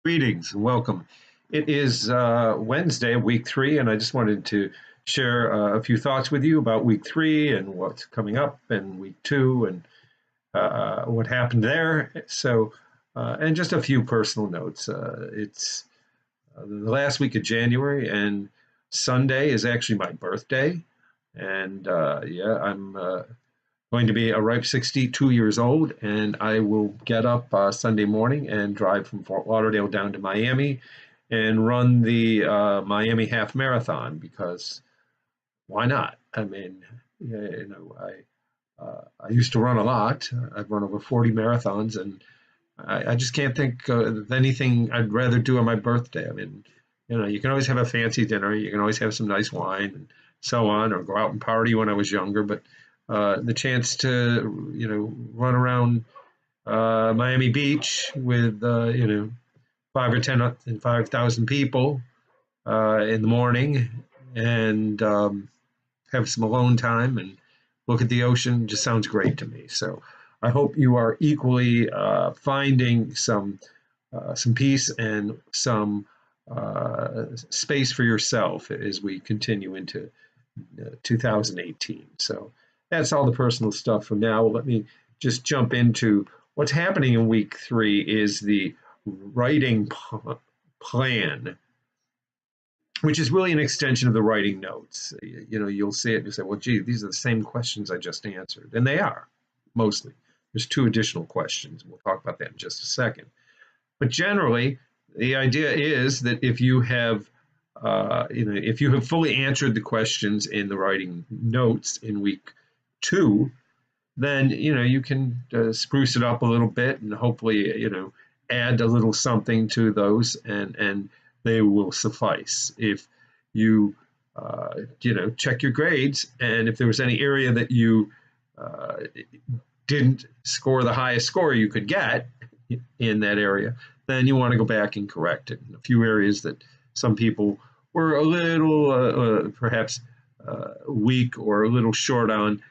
Greetings and welcome. It is Wednesday, week 3, and I just wanted to share a few thoughts with you about week 3 and what's coming up, and week 2 and what happened there. And just a few personal notes. It's the last week of January, and Sunday is actually my birthday. And yeah, I'm going to be a ripe 62 years old, and I will get up Sunday morning and drive from Fort Lauderdale down to Miami and run the Miami Half Marathon, because why not? I mean, I used to run a lot. I've run over 40 marathons, and I just can't think of anything I'd rather do on my birthday. I mean, you can always have a fancy dinner, you can always have some nice wine and so on, or go out and party when I was younger, but the chance to, run around Miami Beach with, 5,000 people in the morning and have some alone time and look at the ocean just sounds great to me. So I hope you are equally finding some peace and some space for yourself as we continue into 2018. So that's all the personal stuff for now. Let me just jump into what's happening in week 3 is the writing plan, which is really an extension of the writing notes. You'll see it and you say, well, gee, these are the same questions I just answered. And they are, mostly. There's 2 additional questions. We'll talk about that in just a second. But generally, the idea is that if you have fully answered the questions in the writing notes in week 2, then you can spruce it up a little bit and hopefully add a little something to those, and they will suffice. If you check your grades, and if there was any area that you didn't score the highest score you could get in that area, then you want to go back and correct it. In a few areas that some people were a little perhaps weak or a little short on.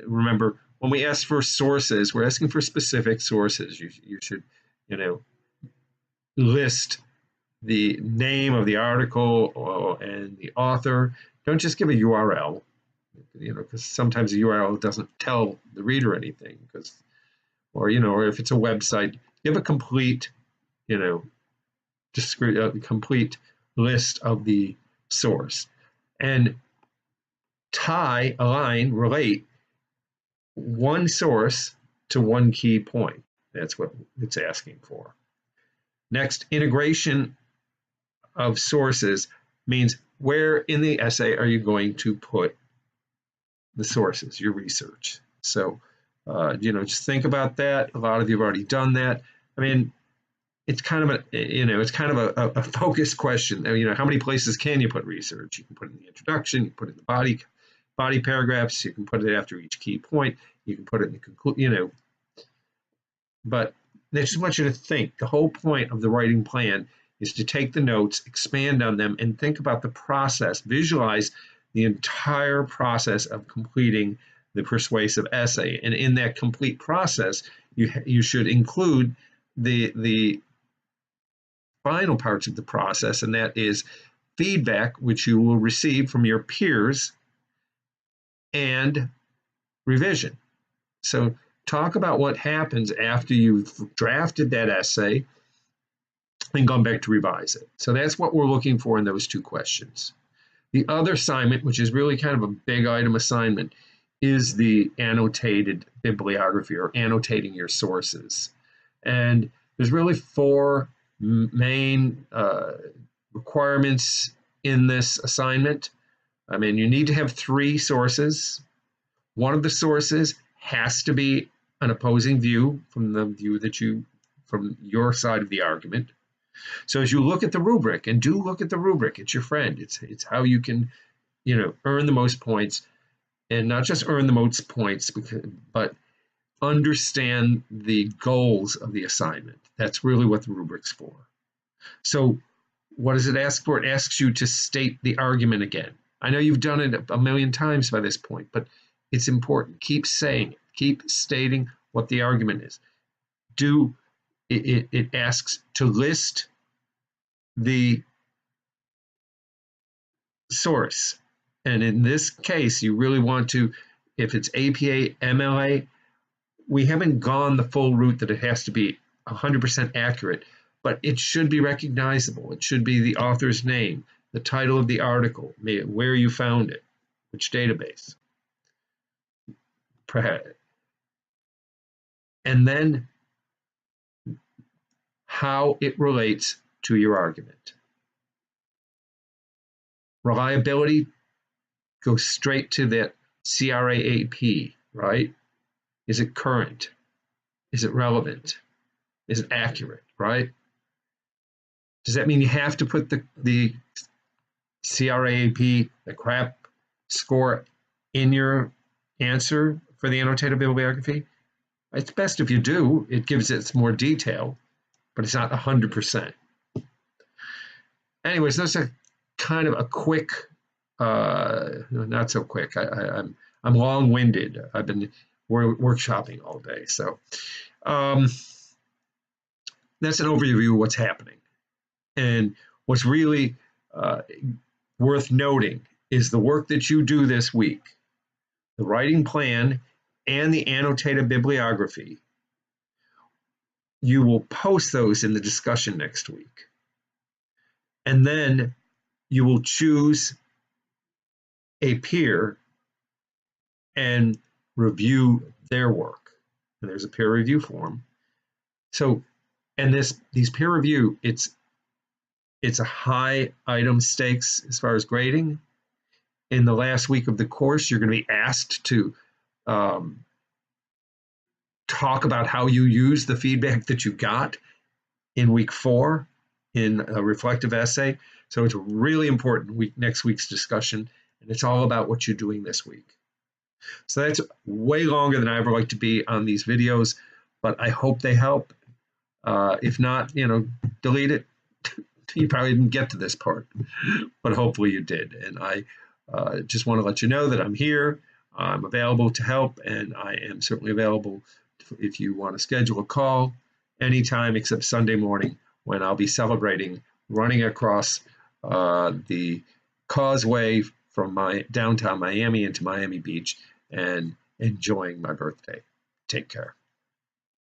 Remember, when we ask for sources, we're asking for specific sources. You should, list the name of the article and the author. Don't just give a URL, because sometimes the URL doesn't tell the reader anything. Or if it's a website, give a complete, complete list of the source, and relate one source to one key point. That's what it's asking for. Next, integration of sources means where in the essay are you going to put the sources, your research. So, just think about that. A lot of you have already done that. I mean, it's kind of a focused question. How many places can you put research? You can put it in the introduction, you can put it in the body paragraphs, you can put it after each key point, you can put it in the conclusion, but I just want you to think. The whole point of the writing plan is to take the notes, expand on them, and think about the process. Visualize the entire process of completing the persuasive essay. And in that complete process, you should include the final parts of the process, and that is feedback, which you will receive from your peers, and revision. So talk about what happens after you've drafted that essay and gone back to revise it. So that's what we're looking for in those 2 questions. The other assignment, which is really kind of a big item assignment, is the annotated bibliography, or annotating your sources. And there's really 4 main requirements in this assignment. I mean, you need to have 3 sources. One of the sources has to be an opposing view from from your side of the argument. So as you look at the rubric, and do look at the rubric, it's your friend. It's how you can, earn the most points, and not just earn the most points, but understand the goals of the assignment. That's really what the rubric's for. So what does it ask for? It asks you to state the argument again. I know you've done it a million times by this point, but it's important. Keep saying it. Keep stating what the argument is. It asks to list the source. And in this case, you really want to, if it's APA, MLA, we haven't gone the full route that it has to be 100% accurate, but it should be recognizable. It should be the author's name, the title of the article, where you found it, which database. And then how it relates to your argument. Reliability goes straight to that CRAAP, right? Is it current? Is it relevant? Is it accurate, right? Does that mean you have to put the CRAAP, the CRAP score, in your answer for the annotated bibliography? It's best if you do. It gives it more detail, but it's not 100%. Anyways, that's a kind of a quick, not so quick. I'm long-winded. I've been workshopping all day, so that's an overview of what's happening. And what's really worth noting is the work that you do this week, the writing plan and the annotated bibliography. You will post those in the discussion next week. And then you will choose a peer and review their work. And there's a peer review form. So, and these peer review, it's a high item stakes as far as grading. In the last week of the course, you're going to be asked to talk about how you use the feedback that you got in week 4 in a reflective essay. So it's really important next week's discussion, and it's all about what you're doing this week. So that's way longer than I ever like to be on these videos, but I hope they help. If not, delete it. You probably didn't get to this part, but hopefully you did. And I just want to let you know that I'm here. I'm available to help, and I am certainly available if you want to schedule a call anytime except Sunday morning, when I'll be celebrating running across the causeway from my downtown Miami into Miami Beach and enjoying my birthday. Take care.